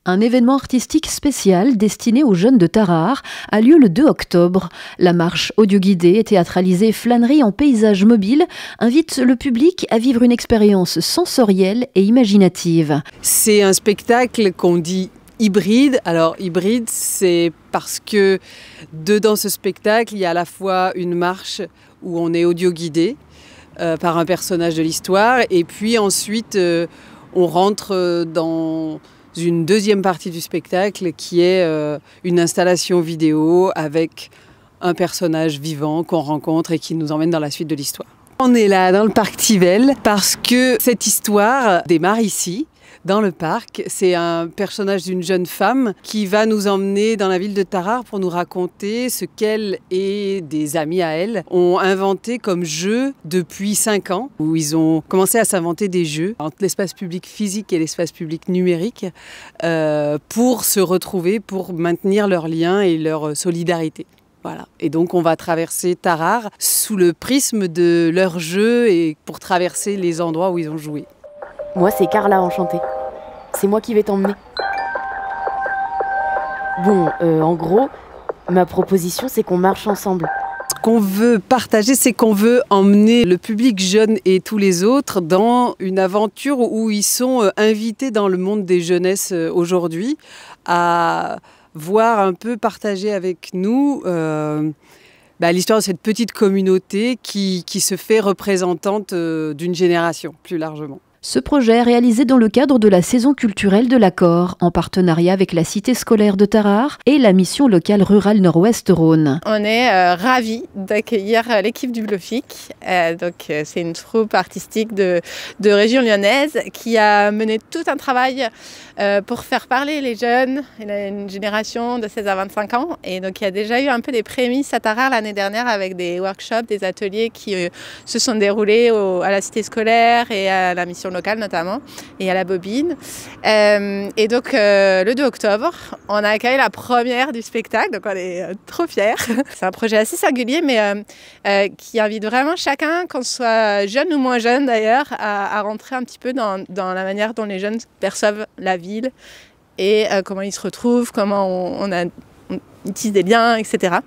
Un événement artistique spécial destiné aux jeunes de Tarare a lieu le 2 octobre. La marche audio-guidée, théâtralisée flânerie en paysage mobile invite le public à vivre une expérience sensorielle et imaginative. C'est un spectacle qu'on dit hybride. Alors hybride, c'est parce que dedans ce spectacle, il y a à la fois une marche où on est audio-guidé par un personnage de l'histoire et puis ensuite on rentre dans une deuxième partie du spectacle qui est une installation vidéo avec un personnage vivant qu'on rencontre et qui nous emmène dans la suite de l'histoire. On est là dans le parc Tivelles parce que cette histoire démarre ici, dans le parc. C'est un personnage d'une jeune femme qui va nous emmener dans la ville de Tarare pour nous raconter ce qu'elle et des amis à elle ont inventé comme jeu depuis 5 ans, où ils ont commencé à s'inventer des jeux entre l'espace public physique et l'espace public numérique pour se retrouver, pour maintenir leurs liens et leur solidarité. Voilà. Et donc on va traverser Tarare sous le prisme de leurs jeux et pour traverser les endroits où ils ont joué. Moi, c'est Carla, enchantée. C'est moi qui vais t'emmener. Bon, en gros, ma proposition, c'est qu'on marche ensemble. Ce qu'on veut partager, c'est qu'on veut emmener le public jeune et tous les autres dans une aventure où ils sont invités dans le monde des jeunesses aujourd'hui à voir un peu partager avec nous l'histoire de cette petite communauté qui se fait représentante d'une génération plus largement. Ce projet est réalisé dans le cadre de la saison culturelle de l'Accord, en partenariat avec la cité scolaire de Tarare et la mission locale rurale Nord-Ouest Rhône. On est ravis d'accueillir l'équipe du Blofic. C'est une troupe artistique de région lyonnaise qui a mené tout un travail pour faire parler les jeunes, une génération de 16 à 25 ans. Et donc il y a déjà eu un peu des prémices à Tarare l'année dernière avec des workshops, des ateliers qui se sont déroulés à la cité scolaire et à la mission locale notamment, et à la Bobine. Et donc le 2 octobre, on a accueilli la première du spectacle, donc on est trop fiers. C'est un projet assez singulier, mais qui invite vraiment chacun, qu'on soit jeune ou moins jeune d'ailleurs, à rentrer un petit peu dans la manière dont les jeunes perçoivent la ville et comment ils se retrouvent, comment on tisse des liens, etc.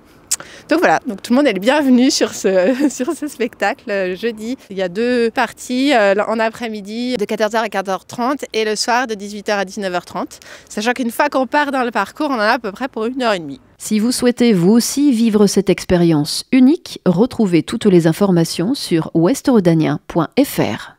Donc voilà, donc tout le monde est le bienvenu sur ce spectacle jeudi. Il y a 2 parties en après-midi de 14h à 14h30 et le soir de 18h à 19h30. Sachant qu'une fois qu'on part dans le parcours, on en a à peu près pour 1h30. Si vous souhaitez vous aussi vivre cette expérience unique, retrouvez toutes les informations sur ouestrodanien.fr.